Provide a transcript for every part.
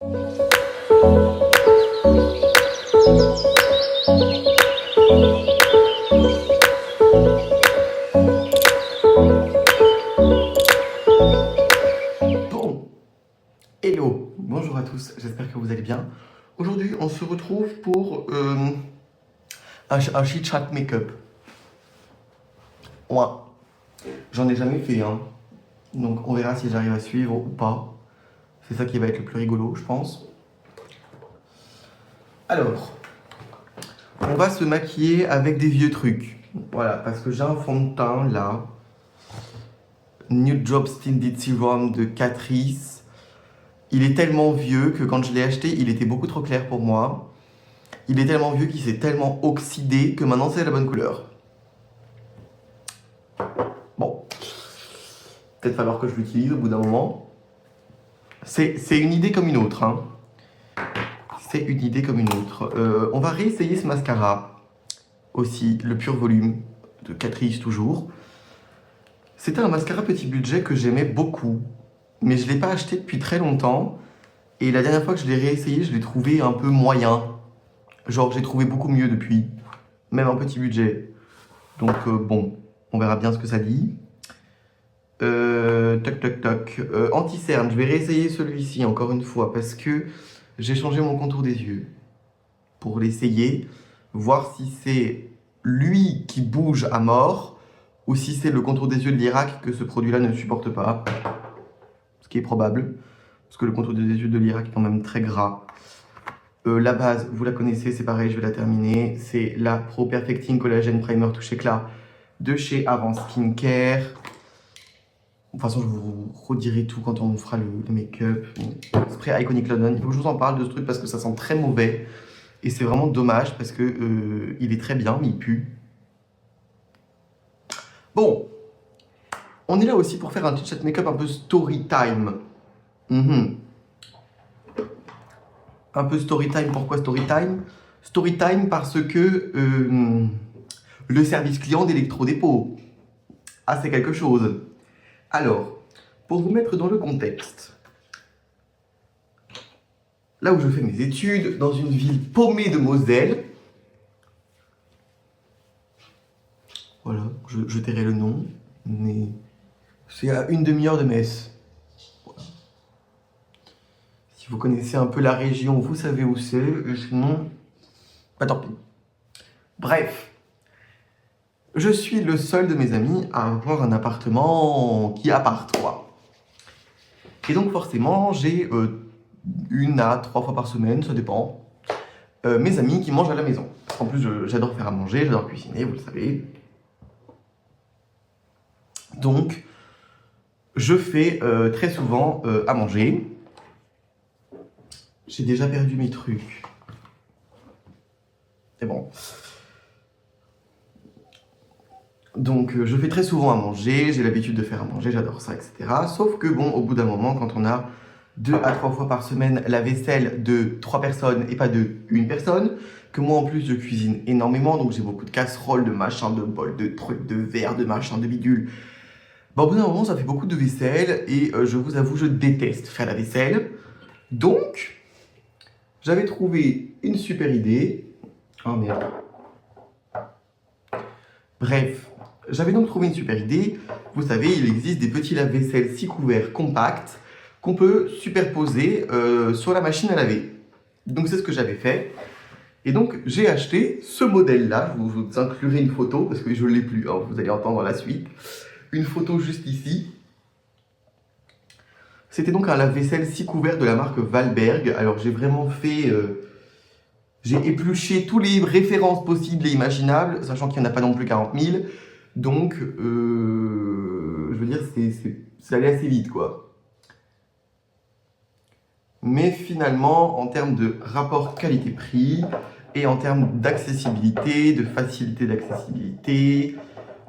Bon, hello, bonjour à tous, j'espère que vous allez bien. Aujourd'hui, on se retrouve pour un chit-chat make-up. Ouais, j'en ai jamais fait, hein. Donc on verra si j'arrive à suivre ou pas. C'est ça qui va être le plus rigolo, je pense. Alors, on va se maquiller avec des vieux trucs. Voilà, parce que j'ai un fond de teint là. Nude Drops Tinted Serum de Catrice. Il est tellement vieux que quand je l'ai acheté, il était beaucoup trop clair pour moi. Il est tellement vieux qu'il s'est tellement oxydé que maintenant c'est la bonne couleur. Bon, peut-être falloir que je l'utilise au bout d'un moment. C'est une idée comme une autre, hein. C'est une idée comme une autre. On va réessayer ce mascara aussi, le Pur Volume de Catrice toujours. C'était un mascara petit budget que j'aimais beaucoup, mais je ne l'ai pas acheté depuis très longtemps. Et la dernière fois que je l'ai réessayé, je l'ai trouvé un peu moyen. Genre, j'ai trouvé beaucoup mieux depuis, même un petit budget. Donc bon, on verra bien ce que ça dit. Toc toc toc. Anti-cerne, je vais réessayer celui-ci encore une fois parce que j'ai changé mon contour des yeux pour l'essayer, voir si c'est lui qui bouge à mort ou si c'est le contour des yeux de l'Irak que ce produit-là ne supporte pas. Ce qui est probable, parce que le contour des yeux de l'Irak est quand même très gras. La base, vous la connaissez, c'est pareil, je vais la terminer. C'est la Pro Perfecting Collagen Primer Touche Éclat de chez Avance Skincare. De toute façon, je vous redirai tout quand on fera le make-up. Spray Iconic London. Il faut que je vous en parle de ce truc parce que ça sent très mauvais. Et c'est vraiment dommage parce que il est très bien, mais il pue. Bon, on est là aussi pour faire un chit-chat make-up un peu story time. Un peu story time, pourquoi story time? Story time parce que le service client d'Electrodépôt. Ah, c'est quelque chose. Alors, pour vous mettre dans le contexte, là où je fais mes études, dans une ville paumée de Moselle, voilà, je tairai le nom, mais c'est à une demi-heure de Metz. Voilà. Si vous connaissez un peu la région, vous savez où c'est, sinon, pas tant pis. Bref, je suis le seul de mes amis à avoir un appartement qui appart, quoi. Et donc forcément, j'ai 1 à 3 fois par semaine, ça dépend, mes amis qui mangent à la maison. En plus, j'adore faire à manger, j'adore cuisiner, vous le savez. Donc, je fais très souvent à manger. J'ai déjà perdu mes trucs. C'est bon. Donc, je fais très souvent à manger, j'ai l'habitude de faire à manger, j'adore ça, etc. Sauf que, bon, au bout d'un moment, quand on a 2 à 3 fois par semaine la vaisselle de 3 personnes et pas de 1 personne, que moi, en plus, je cuisine énormément, donc j'ai beaucoup de casseroles, de machins, de bols, de trucs, de verres, de machins, de bidules. Bah, au bout d'un moment, ça fait beaucoup de vaisselle et je vous avoue, je déteste faire la vaisselle. Donc, j'avais trouvé une super idée. Oh merde. Bref, j'avais donc trouvé une super idée. Vous savez, il existe des petits lave-vaisselle 6 couverts compacts qu'on peut superposer sur la machine à laver. Donc, c'est ce que j'avais fait. Et donc, j'ai acheté ce modèle-là. Je vous inclurai une photo parce que je ne l'ai plus. Hein, vous allez entendre la suite. Une photo juste ici. C'était donc un lave-vaisselle 6 couverts de la marque Valberg. Alors j'ai vraiment fait... j'ai épluché tous les références possibles et imaginables, sachant qu'il n'y en a pas non plus 40 000. Donc, je veux dire, c'est allé assez vite, quoi. Mais finalement, en termes de rapport qualité-prix, et en termes d'accessibilité, de facilité d'accessibilité,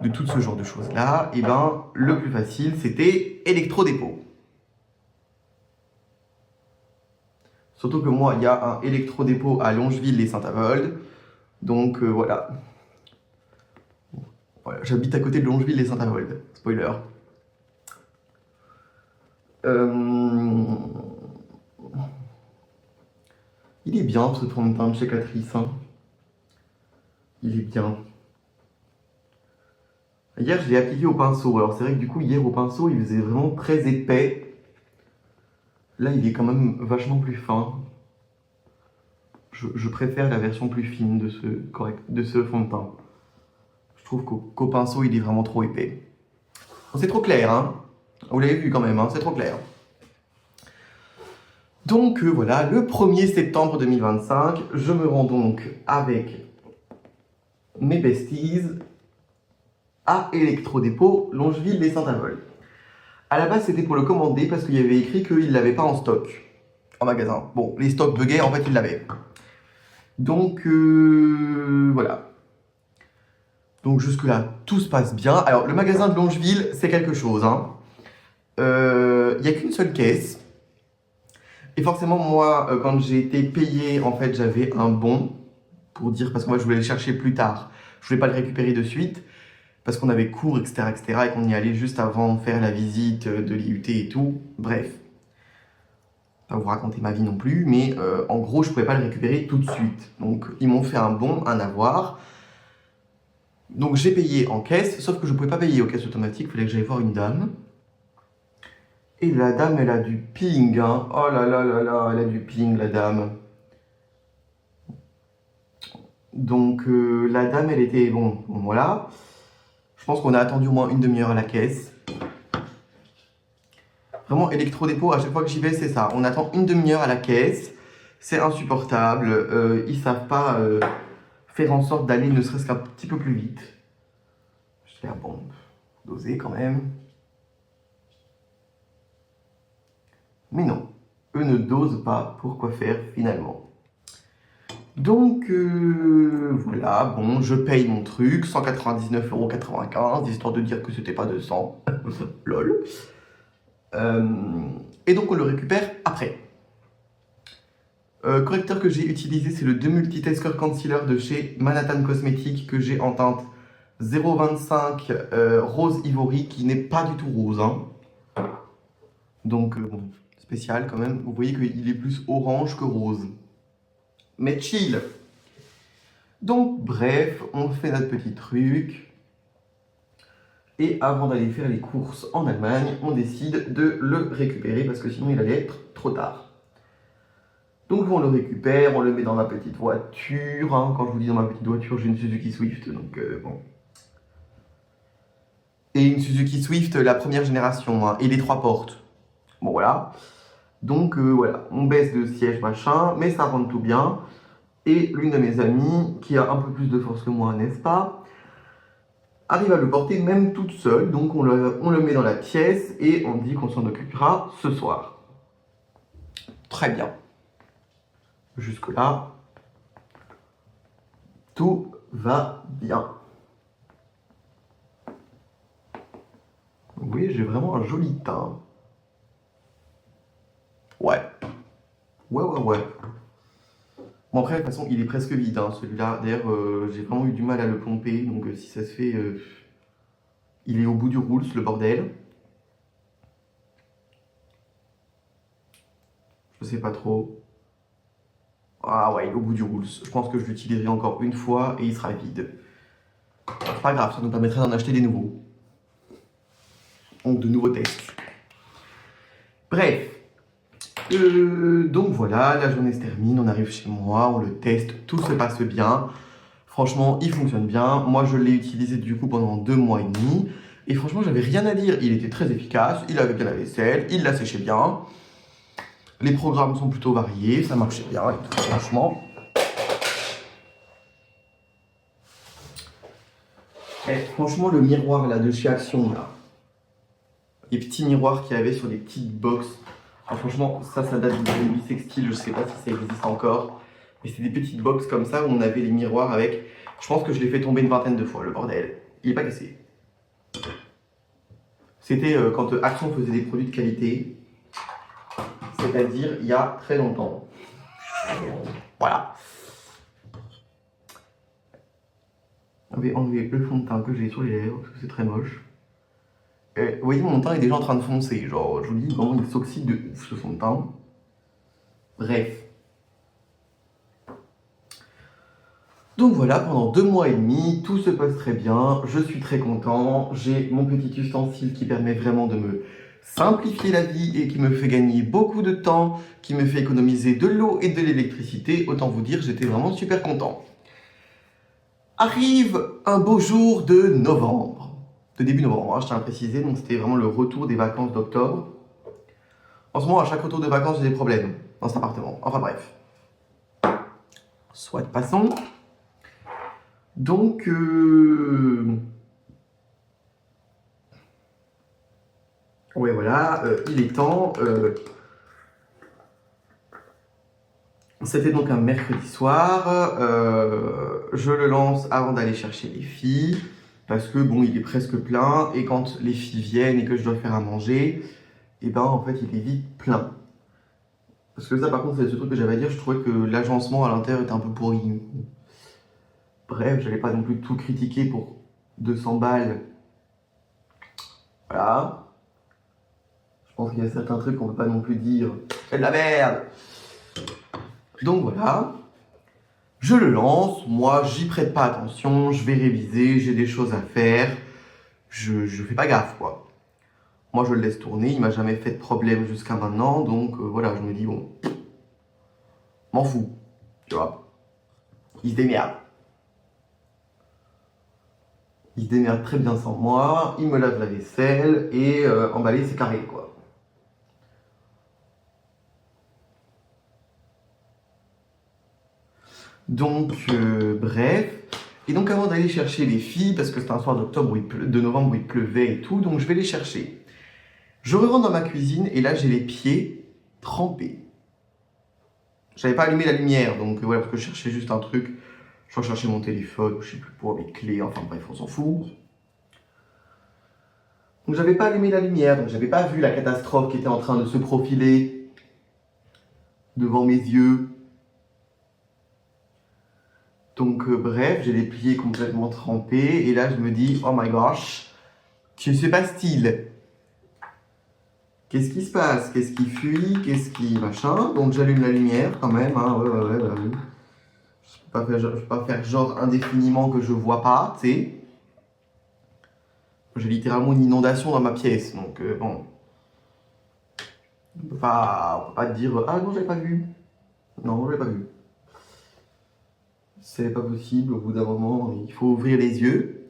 de tout ce genre de choses-là, et ben, le plus facile, c'était Electrodépôt. Surtout que moi, il y a un Electrodépôt à Longeville et Saint-Avold. Donc voilà. Voilà, j'habite à côté de Longeville et Saint-Avold. Spoiler. Il est bien ce fond de teint de chez Catrice, hein. Il est bien. Hier, je l'ai appliqué au pinceau. Alors, c'est vrai que du coup, hier au pinceau, il faisait vraiment très épais. Là, il est quand même vachement plus fin. Je préfère la version plus fine de ce fond de teint. Je trouve qu'au pinceau, il est vraiment trop épais. C'est trop clair, hein. Vous l'avez vu quand même, hein, c'est trop clair. Donc voilà, le 1er septembre 2025, je me rends donc avec mes besties à Electrodépôt, Longeville les Saint-Avold. À la base, c'était pour le commander parce qu'il y avait écrit qu'il ne l'avait pas en stock en magasin. Bon, les stocks buguaient, en fait, il l'avait. Donc voilà. Donc jusque-là, tout se passe bien. Alors, le magasin de Longeville, c'est quelque chose, hein. Il n'y a qu'une seule caisse. Et forcément, moi, quand j'ai été payé, en fait, j'avais un bon pour dire, parce que moi, je voulais le chercher plus tard. Je voulais pas le récupérer de suite, parce qu'on avait cours, etc., et qu'on y allait juste avant faire la visite de l'IUT et tout. Bref. Pas vous raconter ma vie non plus, mais en gros, je pouvais pas le récupérer tout de suite. Donc, ils m'ont fait un bon, un avoir. Donc, j'ai payé en caisse, sauf que je pouvais pas payer aux caisses automatiques, il fallait que j'aille voir une dame. Et la dame, elle a du ping, hein. Oh là là là là, elle a du ping, la dame. Donc, la dame, elle était... Bon, voilà. Je pense qu'on a attendu au moins une demi-heure à la caisse. Vraiment, Electrodépôt, à chaque fois que j'y vais, c'est ça. On attend une demi-heure à la caisse. C'est insupportable. Ils savent pas faire en sorte d'aller ne serait-ce qu'un petit peu plus vite. Je dis, ah bon, doser quand même. Mais non, eux ne dosent pas pour quoi faire finalement. Donc voilà, bon, je paye mon truc, 199,95 €, histoire de dire que c'était pas 200. Lol. Et donc on le récupère après. Correcteur que j'ai utilisé, c'est le 2 Multitasker Concealer de chez Manhattan Cosmetics que j'ai en teinte 0,25 rose ivory, qui n'est pas du tout rose, hein. Donc bon, spécial quand même. Vous voyez qu'il est plus orange que rose. Mais chill. Donc bref, on fait notre petit truc. Et avant d'aller faire les courses en Allemagne, on décide de le récupérer parce que sinon il allait être trop tard. Donc on le récupère, on le met dans ma petite voiture. Hein. Quand je vous dis dans ma petite voiture, j'ai une Suzuki Swift, donc bon. Et une Suzuki Swift, la première génération, hein, et les 3 portes. Bon voilà. Donc voilà, on baisse de siège machin, mais ça rentre tout bien. Et l'une de mes amies, qui a un peu plus de force que moi, n'est-ce pas, arrive à le porter même toute seule. Donc on le met dans la pièce et on dit qu'on s'en occupera ce soir. Très bien. Jusque-là, tout va bien. Oui, j'ai vraiment un joli teint. Ouais. Ouais. Bon après, de toute façon, il est presque vide, hein, celui-là. D'ailleurs, j'ai vraiment eu du mal à le pomper. Donc si ça se fait... il est au bout du rouleau, le bordel. Je sais pas trop. Ah ouais, il est au bout du rouleau. Je pense que je l'utiliserai encore une fois et il sera vide. C'est pas grave, ça nous permettra d'en acheter des nouveaux. Donc de nouveaux tests. Bref. Donc voilà, la journée se termine, on arrive chez moi, on le teste, tout se passe bien. Franchement, il fonctionne bien. Moi, je l'ai utilisé du coup pendant 2 mois et demi. Et franchement, j'avais rien à dire. Il était très efficace, il avait bien la vaisselle, il la séchait bien. Les programmes sont plutôt variés, ça marchait bien et tout, franchement. Et franchement, le miroir là de chez Action, là, les petits miroirs qu'il y avait sur les petites box. Alors, franchement, ça date du Baby Sextile, je sais pas si ça existe encore. Mais c'est des petites box comme ça où on avait les miroirs avec. Je pense que je l'ai fait tomber une vingtaine de fois, le bordel. Il est pas cassé. C'était quand Action faisait des produits de qualité. C'est-à-dire il y a très longtemps. Voilà. On va enlever le fond de teint que j'ai sur les lèvres parce que c'est très moche. Vous voyez, mon teint est déjà en train de foncer. Genre, je vous dis, vraiment, il s'oxyde de ouf ce fond de teint. Bref. Donc voilà, pendant 2 mois et demi, tout se passe très bien, je suis très content, j'ai mon petit ustensile qui permet vraiment de me simplifier la vie et qui me fait gagner beaucoup de temps, qui me fait économiser de l'eau et de l'électricité. Autant vous dire, j'étais vraiment super content. Arrive un beau jour de novembre, de début novembre, hein, je tiens à préciser, donc c'était vraiment le retour des vacances d'octobre. En ce moment, à chaque retour de vacances, j'ai des problèmes dans cet appartement. Enfin bref. Soit passons. Donc, ouais, voilà, il est temps. C'était donc un mercredi soir. Je le lance avant d'aller chercher les filles. Parce que, bon, il est presque plein. Et quand les filles viennent et que je dois faire à manger, et ben, en fait, il est vite plein. Parce que ça, par contre, c'est ce truc que j'avais à dire. Je trouvais que l'agencement à l'intérieur était un peu pourri. Bref, j'allais pas non plus tout critiquer pour 200 balles. Voilà. Je pense qu'il y a certains trucs qu'on peut pas non plus dire. C'est de la merde. Donc voilà. Je le lance. Moi, j'y prête pas attention. Je vais réviser. J'ai des choses à faire. Je fais pas gaffe, quoi. Moi, je le laisse tourner. Il m'a jamais fait de problème jusqu'à maintenant. Donc voilà, je me dis, bon, m'en fous. Tu vois. Il se démerde. Il se démerde très bien sans moi. Il me lave la vaisselle. Et emballer, c'est carré, quoi. Donc, bref. Et donc, avant d'aller chercher les filles, parce que c'était un soir de novembre où il pleuvait et tout, donc je vais les chercher. Je rentre dans ma cuisine et là, j'ai les pieds trempés. J'avais pas allumé la lumière, donc voilà, parce que je cherchais juste un truc. Je recherchais mon téléphone, ou je sais plus pour mes clés, enfin bref, on s'en fout. Donc, j'avais pas allumé la lumière, donc j'avais pas vu la catastrophe qui était en train de se profiler devant mes yeux. Donc bref, j'ai les pieds complètement trempés et là je me dis, oh my gosh, que se passe-t-il? Qu'est-ce qui se passe? Qu'est-ce qui fuit? Qu'est-ce qui machin? Donc j'allume la lumière quand même, hein, ouais, bah oui. Je peux pas faire genre indéfiniment que je vois pas, tu sais. J'ai littéralement une inondation dans ma pièce, donc bon. On peut pas dire, ah non, j'avais pas vu. Non, j'avais pas vu. C'est pas possible, au bout d'un moment, il faut ouvrir les yeux.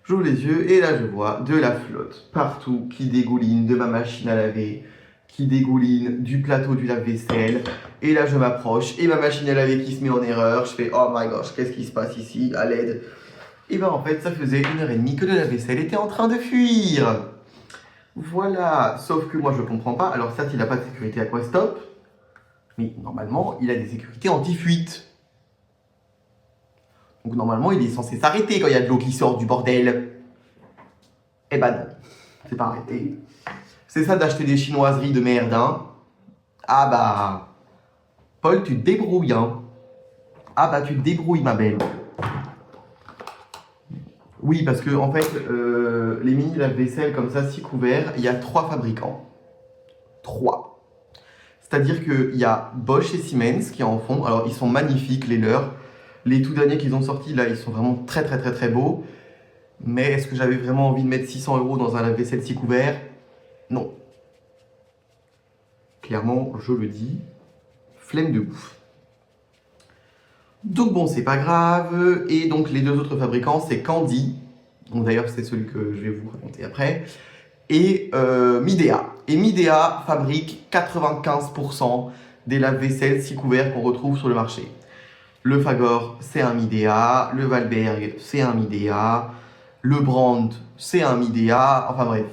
J'ouvre les yeux et là je vois de la flotte partout qui dégouline de ma machine à laver, qui dégouline du plateau du lave-vaisselle. Et là je m'approche et ma machine à laver qui se met en erreur. Je fais oh my gosh, qu'est-ce qui se passe ici? À l'aide. Et ben en fait ça faisait 1h30 que le lave-vaisselle était en train de fuir. Voilà, sauf que moi je comprends pas. Alors certes il n'a pas de sécurité Aquastop, mais normalement il a des sécurités anti-fuite. Donc normalement, il est censé s'arrêter quand il y a de l'eau qui sort du bordel. Eh ben non, c'est pas arrêté. C'est ça d'acheter des chinoiseries de merde, hein. Ah bah, Paul, tu te débrouilles, hein. Ah bah, tu te débrouilles, ma belle. Oui, parce que en fait, les mini lave-vaisselle comme ça, 6 couverts, il y a 3 fabricants. 3. C'est-à-dire qu'il y a Bosch et Siemens qui en font. Alors, ils sont magnifiques, les leurs. Les tout derniers qu'ils ont sortis, là, ils sont vraiment très très très très beaux. Mais est-ce que j'avais vraiment envie de mettre 600 € dans un lave-vaisselle 6 couverts? Non. Clairement, je le dis, flemme de ouf. Donc bon, c'est pas grave. Et donc les 2 autres fabricants, c'est Candy. Donc d'ailleurs, c'est celui que je vais vous raconter après. Et Midea. Et Midea fabrique 95% des lave-vaisselle 6 couverts qu'on retrouve sur le marché. Le Fagor, c'est un Midea. Le Valberg, c'est un Midea. Le Brand, c'est un Midea. Enfin bref,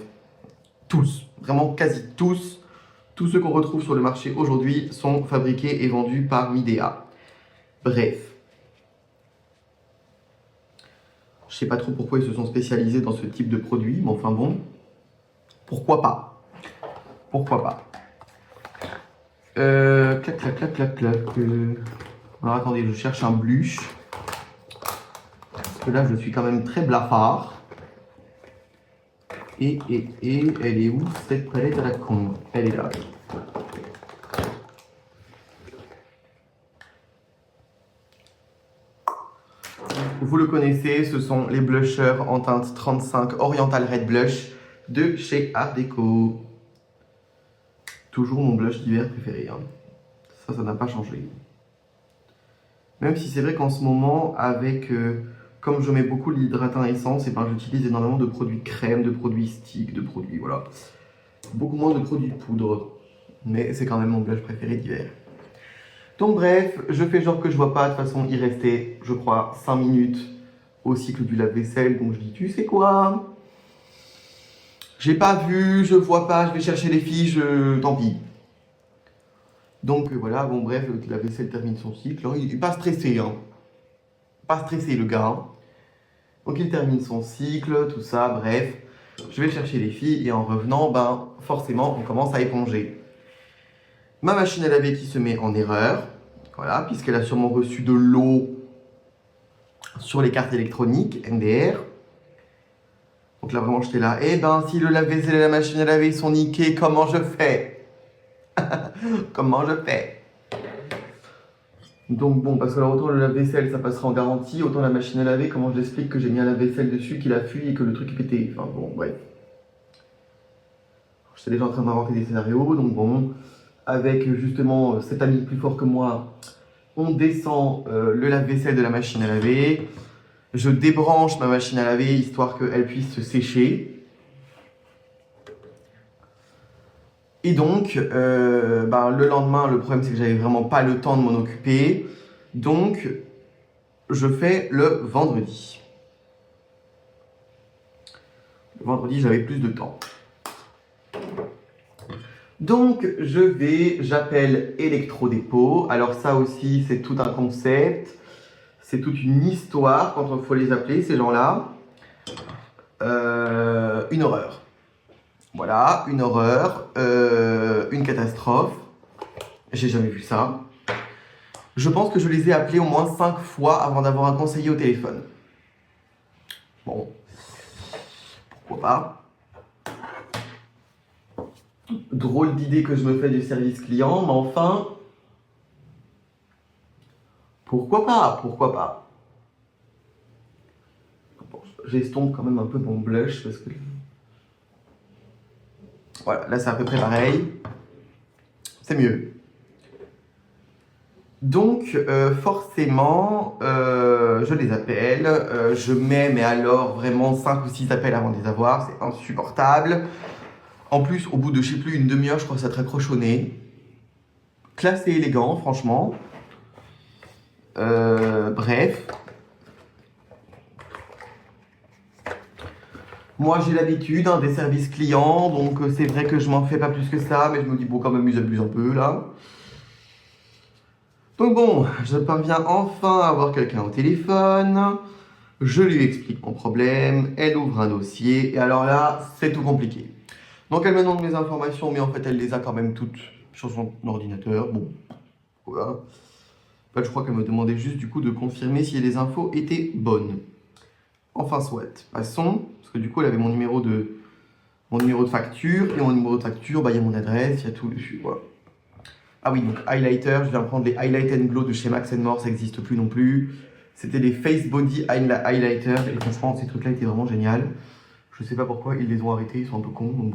tous, vraiment quasi tous. Tous ceux qu'on retrouve sur le marché aujourd'hui sont fabriqués et vendus par Midea. Bref. Je sais pas trop pourquoi ils se sont spécialisés dans ce type de produit, mais enfin bon, pourquoi pas? Pourquoi pas? Clac, clac, clac, clac, clac. Alors attendez, je cherche un blush. Parce que là, je suis quand même très blafard. Et elle est où cette palette à la con? Elle est là. vous le connaissez, ce sont les blushers en teinte 35 Oriental Red Blush de chez Art Deco. Toujours mon blush d'hiver préféré, hein. Ça n'a pas changé. Même si c'est vrai qu'en ce moment, avec comme je mets beaucoup l'hydratant essence, et ben j'utilise énormément de produits crème, de produits sticks, de produits, voilà. Beaucoup moins de produits de poudre. Mais c'est quand même mon blush préféré d'hiver. Donc bref, je fais genre que je vois pas. De toute façon, il restait, je crois, 5 minutes au cycle du lave-vaisselle. Donc je dis, tu sais quoi? J'ai pas vu, je vois pas, je vais chercher les filles, tant pis. Donc voilà, bon bref, la vaisselle termine son cycle. Il est pas stressé, hein. Pas stressé le gars, hein. Donc il termine son cycle, tout ça, bref. Je vais chercher les filles et en revenant, ben forcément, on commence à éponger. Ma machine à laver qui se met en erreur, voilà, puisqu'elle a sûrement reçu de l'eau sur les cartes électroniques, MDR. Donc là, vraiment, j'étais là. Eh ben, si le lave-vaisselle et la machine à laver sont niqués, comment je fais? Comment je fais? Donc bon, parce que alors autant le lave-vaisselle, ça passera en garantie, autant la machine à laver, comment je l'explique que j'ai mis un lave-vaisselle dessus, qu'il a fui et que le truc est pété. Enfin bon, bref. J'étais déjà en train d'inventer des scénarios, donc bon, avec justement cet ami plus fort que moi, on descend le lave-vaisselle de la machine à laver. Je débranche ma machine à laver, histoire qu'elle puisse se sécher. Et donc, le lendemain, le problème c'est que j'avais vraiment pas le temps de m'en occuper. Donc, je fais le vendredi. Le vendredi, j'avais plus de temps. Donc, j'appelle Electrodépôt. Alors ça aussi, c'est tout un concept. C'est toute une histoire quand il faut les appeler, ces gens-là. Une horreur. Voilà, une horreur, une catastrophe. J'ai jamais vu ça. Je pense que je les ai appelés au moins 5 fois avant d'avoir un conseiller au téléphone. Bon, pourquoi pas. Drôle d'idée que je me fais du service client, mais enfin, pourquoi pas, pourquoi pas. Bon, j'estompe quand même un peu mon blush parce que... Voilà, là c'est à peu près pareil. C'est mieux. Donc, forcément, je les appelle, je mets, mais alors vraiment 5 ou 6 appels avant de les avoir, c'est insupportable. En plus, au bout de, je sais plus, une demi-heure, je crois que ça te raccrochonné. Classé élégant, franchement. Bref. Moi, j'ai l'habitude des services clients, donc c'est vrai que je m'en fais pas plus que ça, mais je me dis, bon, quand même, ils abusent un peu, là. Donc bon, je parviens enfin à avoir quelqu'un au téléphone. Je lui explique mon problème, elle ouvre un dossier, et alors là, c'est tout compliqué. Donc elle me demande mes informations, mais en fait, elle les a quand même toutes sur son ordinateur. Bon, voilà. En fait, je crois qu'elle me demandait juste du coup de confirmer si les infos étaient bonnes. Enfin, soit. Passons, parce que du coup, elle avait mon numéro de facture, et mon numéro de facture, il y a mon adresse, il y a tout dessus, voilà. Ah oui, donc highlighter, je viens prendre les Highlight and Glow de chez Max More, ça n'existe plus non plus. C'était des Face Body Highlighter, et franchement, ces trucs-là étaient vraiment géniaux. Je sais pas pourquoi ils les ont arrêtés, ils sont un peu cons. Donc...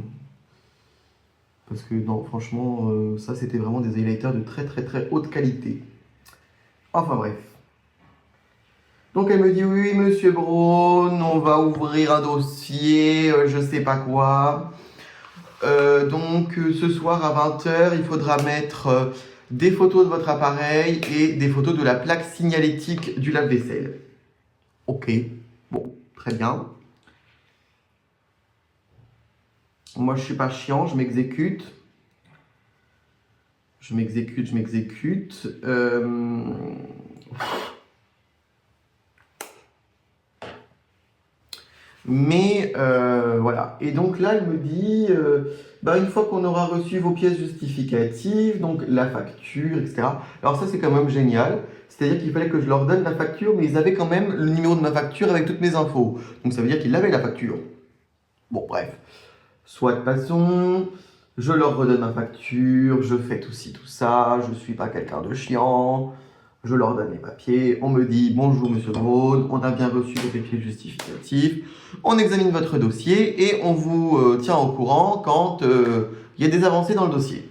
Parce que non, franchement, ça c'était vraiment des highlighters de très très très haute qualité. Enfin bref. Donc elle me dit, oui, monsieur Braun, on va ouvrir un dossier, je sais pas quoi. Donc ce soir à 20h, il faudra mettre des photos de votre appareil et des photos de la plaque signalétique du lave-vaisselle. Ok, bon, très bien. Moi je suis pas chiant, je m'exécute. Je m'exécute. Mais voilà. Et donc là, elle me dit, une fois qu'on aura reçu vos pièces justificatives, donc la facture, etc. Alors ça, c'est quand même génial. C'est-à-dire qu'il fallait que je leur donne la facture, mais ils avaient quand même le numéro de ma facture avec toutes mes infos. Donc ça veut dire qu'ils avaient la facture. Bon, bref. Soit passons, je leur redonne ma facture, je fais tout ci, tout ça, je suis pas quelqu'un de chiant. Je leur donne les papiers, on me dit bonjour monsieur Braun, on a bien reçu vos papiers justificatifs, on examine votre dossier et on vous tient au courant quand il y a des avancées dans le dossier.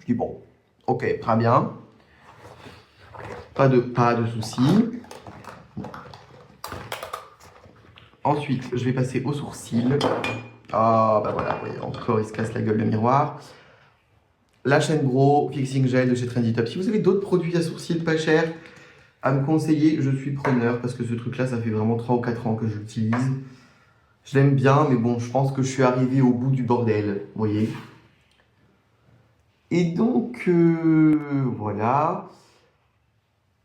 Je dis bon, ok, très bien, pas de soucis. Ensuite, je vais passer au sourcil. Ah bah voilà, vous voyez, encore il se casse la gueule le miroir. La chaîne Bro, Fixing Gel de chez Trendy Top. Si vous avez d'autres produits à sourcils pas chers à me conseiller, je suis preneur parce que ce truc-là, ça fait vraiment 3 ou 4 ans que je l'utilise. Je l'aime bien, mais bon, je pense que je suis arrivé au bout du bordel, vous voyez. Et donc, voilà.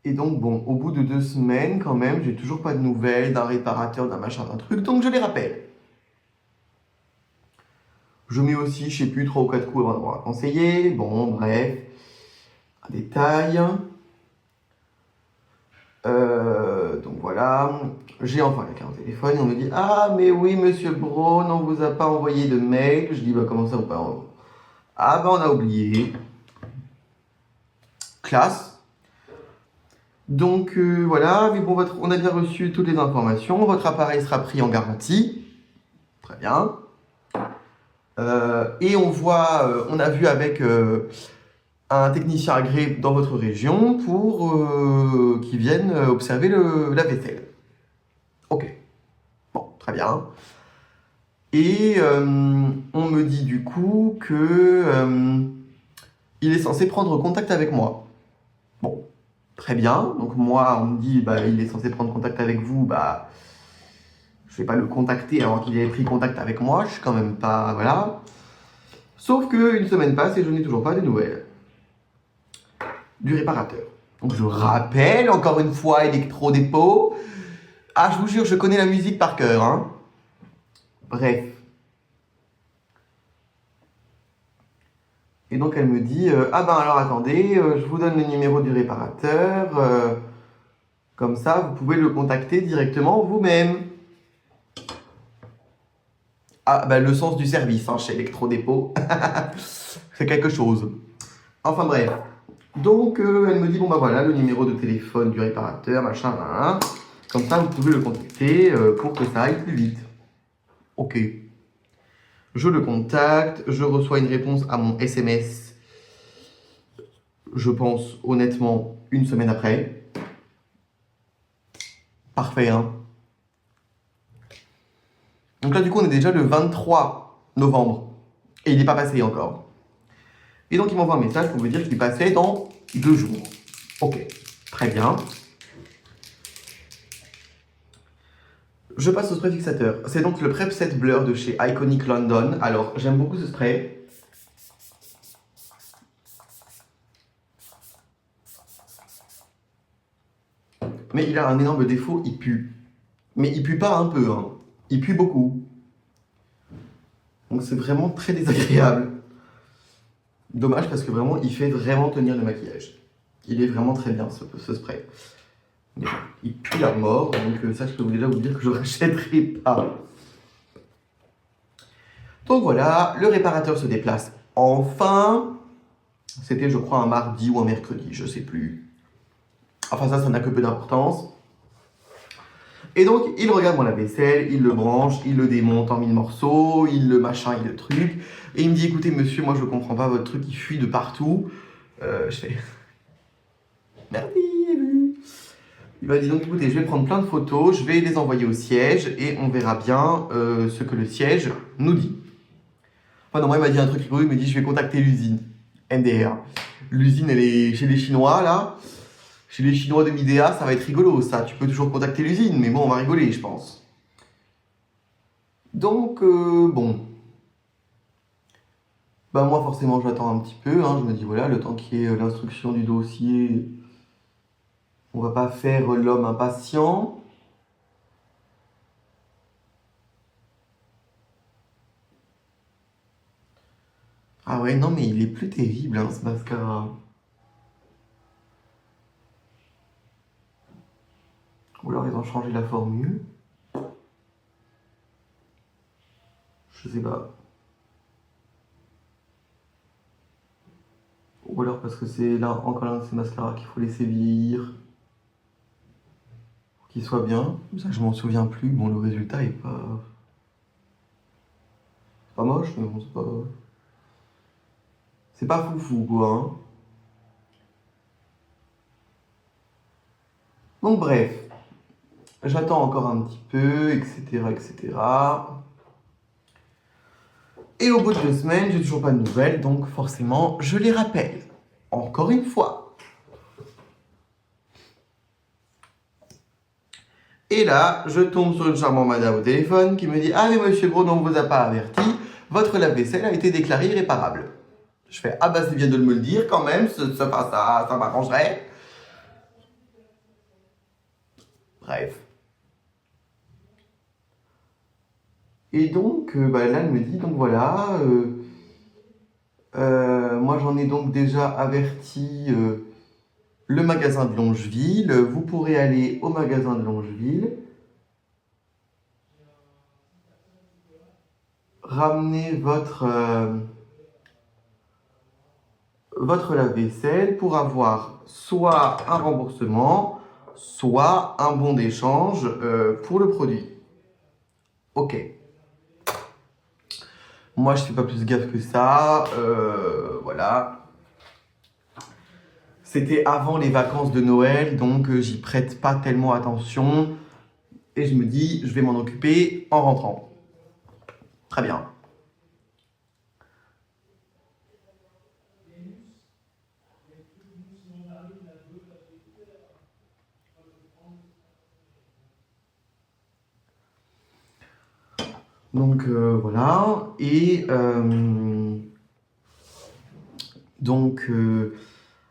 Et donc, bon, au bout de 2 semaines, quand même, j'ai toujours pas de nouvelles d'un réparateur, d'un machin, d'un truc, donc je les rappelle. Je mets aussi, je sais plus, 3 ou 4 coups avant d'avoir conseillé. Bon, bref, un détail. Donc voilà, j'ai enfin quelqu'un au téléphone, on me dit ah mais oui monsieur Braun, on vous a pas envoyé de mail. Je dis bah comment ça vous pas envoyé? Ah bah on a oublié. Classe. Donc voilà, mais bon on a bien reçu toutes les informations, votre appareil sera pris en garantie. Très bien. Et on voit, on a vu avec un technicien agréé dans votre région pour qu'il vienne observer la vaisselle. Ok, bon, très bien. Et on me dit du coup que il est censé prendre contact avec moi. Bon, très bien. Donc moi, on me dit, bah, il est censé prendre contact avec vous. Bah, je vais pas le contacter avant qu'il ait pris contact avec moi. Je suis quand même pas, voilà. Sauf que une semaine passe et je n'ai toujours pas de nouvelles du réparateur. Donc je rappelle encore une fois Electro-Dépôt. Ah, je vous jure, je connais la musique par cœur, hein. Bref. Et donc elle me dit ah ben alors attendez, je vous donne le numéro du réparateur, comme ça vous pouvez le contacter directement vous-même. Ah ben le sens du service hein, chez Electro-Dépôt, c'est quelque chose. Enfin bref. Donc elle me dit bon bah voilà le numéro de téléphone du réparateur, machin, hein. Comme ça vous pouvez le contacter pour que ça aille plus vite. Ok. Je le contacte, je reçois une réponse à mon SMS, je pense honnêtement une semaine après. Parfait, hein. Donc là, du coup, on est déjà le 23 novembre. Et il n'est pas passé encore. Et donc, il m'envoie un message pour me dire qu'il passait dans 2 jours. Ok, très bien. Je passe au spray fixateur. C'est donc le Prep Set Blur de chez Iconic London. Alors, j'aime beaucoup ce spray. Mais il a un énorme défaut, il pue. Mais il pue pas un peu, hein. Il pue beaucoup. Donc c'est vraiment très désagréable. Dommage parce que vraiment, il fait vraiment tenir le maquillage. Il est vraiment très bien ce spray. Mais bon, il pue la mort, donc ça je peux déjà vous dire que je ne rachèterai pas. Donc voilà, le réparateur se déplace enfin. C'était je crois un mardi ou un mercredi, je sais plus. Enfin ça n'a que peu d'importance. Et donc il regarde mon lave-vaisselle, il le branche, il le démonte en 1000 morceaux, il le machin, il le truc. Et il me dit écoutez monsieur, moi je comprends pas votre truc, il fuit de partout. Je fais... Merci. Il m'a dit donc écoutez, je vais prendre plein de photos, je vais les envoyer au siège et on verra bien ce que le siège nous dit. Enfin non, moi il m'a dit un truc rigolo, il me dit je vais contacter l'usine, MDR. L'usine elle est chez les Chinois là, chez les Chinois de Midea, ça va être rigolo ça, tu peux toujours contacter l'usine, mais bon on va rigoler je pense. Donc bon, bah moi forcément j'attends un petit peu, hein, je me dis voilà, le temps qu'il y ait l'instruction du dossier, on va pas faire l'homme impatient. Ah ouais, non, mais il est plus terrible, hein, ce mascara. Ou alors ils ont changé la formule. Je sais pas. Ou alors parce que c'est là encore l'un de ces mascaras qu'il faut laisser vieillir pour qu'il soit bien. Ça, je m'en souviens plus. Bon, le résultat est pas moche, mais bon, c'est pas foufou, quoi. Hein. Donc, bref, j'attends encore un petit peu, etc., etc. Et au bout de 2 semaines, j'ai toujours pas de nouvelles, donc forcément, je les rappelle. Encore une fois. Et là, je tombe sur une charmante madame au téléphone qui me dit « Ah mais monsieur Gros, on ne vous a pas averti, votre lave-vaisselle a été déclarée irréparable. » Je fais « Ah bah c'est bien de me le dire quand même, ça m'arrangerait. » Bref. Et donc, là, elle me dit « Donc voilà, moi j'en ai donc déjà averti le magasin de Longeville. Vous pourrez aller au magasin de Longeville. Ramener votre lave-vaisselle pour avoir soit un remboursement, soit un bon d'échange pour le produit. » Ok. Moi, je fais pas plus gaffe que ça. Voilà. C'était avant les vacances de Noël, donc j'y prête pas tellement attention. Et je me dis, je vais m'en occuper en rentrant. Très bien. Donc voilà. Et donc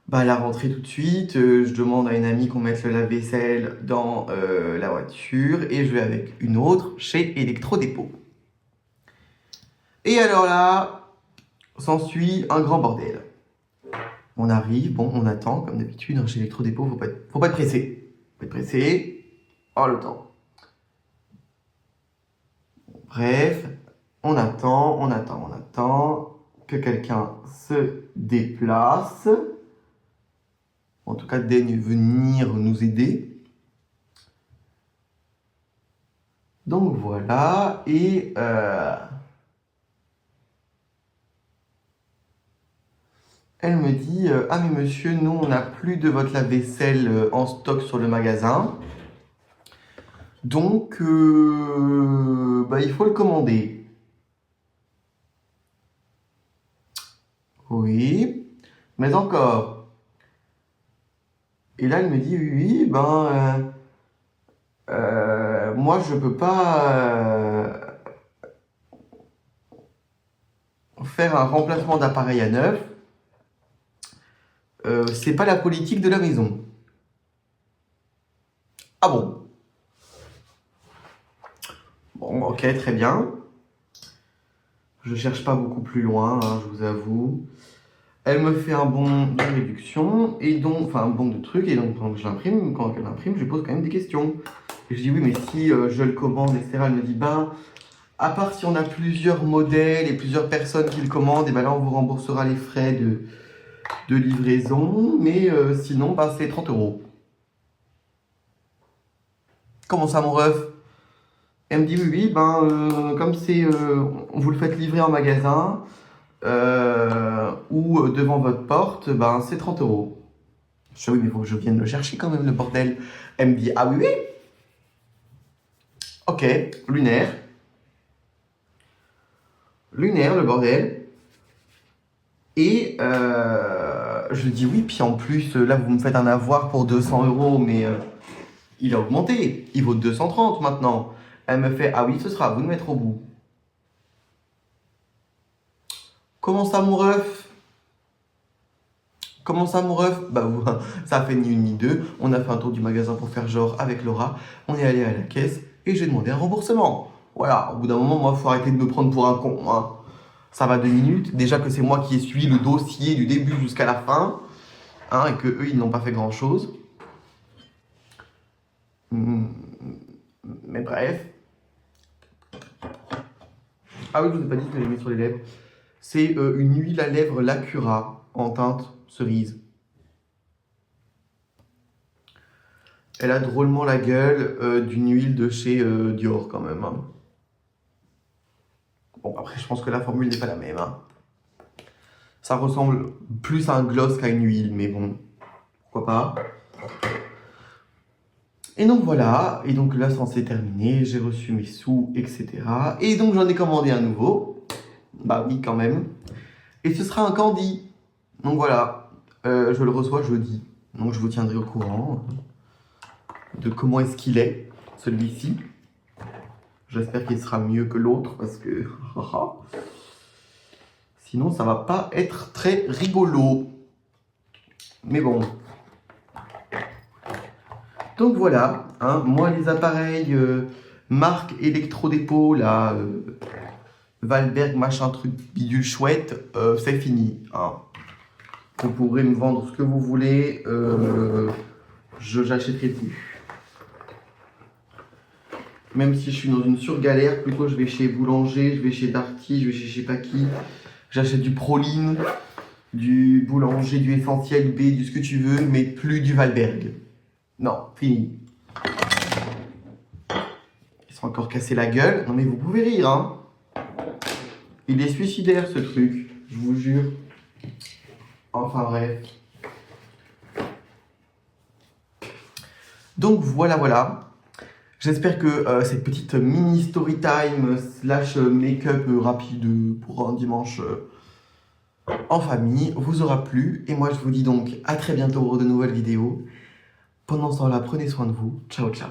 la rentrée tout de suite, je demande à une amie qu'on mette le lave-vaisselle dans la voiture et je vais avec une autre chez Electrodépôt. Et alors là, s'ensuit un grand bordel. On arrive, bon, on attend comme d'habitude chez Electrodépôt, faut pas être pressé. Faut être pressé, oh le temps. Bref, on attend que quelqu'un se déplace. En tout cas, daigne venir nous aider. Donc voilà, et elle me dit « Ah mais monsieur, nous on n'a plus de votre lave-vaisselle en stock sur le magasin. Donc il faut le commander. » Oui, mais encore. Et là elle me dit « Oui, moi je peux pas faire un remplacement d'appareil à neuf. C'est pas la politique de la maison. » Ah bon? Bon, ok, très bien. Je cherche pas beaucoup plus loin, hein, je vous avoue. Elle me fait un bon de réduction, et donc, enfin un bon de trucs, et donc quand elle l'imprime, je lui pose quand même des questions. Et je dis oui, mais si je le commande, etc. Elle me dit à part si on a plusieurs modèles et plusieurs personnes qui le commandent, et là on vous remboursera les frais de livraison, mais sinon c'est 30 €. Comment ça mon ref? Elle me dit oui, comme c'est vous le faites livrer en magasin ou devant votre porte, c'est 30 €. Je dis oui, mais il faut que je vienne le chercher quand même, le bordel. Elle me dit ah oui, oui. Ok, lunaire. Lunaire, le bordel. Et je lui dis oui, puis en plus, là vous me faites un avoir pour 200 €, mais il a augmenté. Il vaut 230 maintenant. Elle me fait ah oui, ce sera à vous de mettre au bout. Comment ça, mon ref? Comment ça, mon ref? Ça a fait ni une ni deux. On a fait un tour du magasin pour faire genre avec Laura. On est allé à la caisse et j'ai demandé un remboursement. Voilà, au bout d'un moment, moi, il faut arrêter de me prendre pour un con. Hein. Ça va 2 minutes. Déjà que c'est moi qui ai suivi le dossier du début jusqu'à la fin. Hein, et que eux, ils n'ont pas fait grand-chose. Mais bref. Ah oui, je vous ai pas dit que je l'ai mis sur les lèvres. C'est une huile à lèvres Lacura en teinte cerise. Elle a drôlement la gueule d'une huile de chez Dior quand même. Hein. Bon, après, je pense que la formule n'est pas la même. Hein. Ça ressemble plus à un gloss qu'à une huile, mais bon, pourquoi pas. Et donc voilà, et donc là, c'est terminé, j'ai reçu mes sous, etc. Et donc j'en ai commandé un nouveau. Bah oui, quand même. Et ce sera un candy. Donc voilà, je le reçois jeudi. Donc je vous tiendrai au courant de comment est-ce qu'il est, celui-ci. J'espère qu'il sera mieux que l'autre parce que sinon ça va pas être très rigolo. Mais bon. Donc voilà, hein, moi les appareils marque électro-dépôt, là, Valberg machin truc bidule chouette, c'est fini. Hein. Vous pourrez me vendre ce que vous voulez, j'achèterai plus. Même si je suis dans une surgalère, plutôt je vais chez Boulanger, je vais chez Darty, je vais chez je sais pas qui. J'achète du Proline, du Boulanger, du Essentiel B, du ce que tu veux, mais plus du Valberg. Non, fini. Ils sont encore cassés la gueule. Non mais vous pouvez rire, hein. Il est suicidaire ce truc, je vous jure. Enfin bref. Donc voilà. J'espère que cette petite mini story time slash make-up rapide pour un dimanche en famille vous aura plu. Et moi je vous dis donc à très bientôt pour de nouvelles vidéos. Pendant ce temps-là, prenez soin de vous. Ciao ciao.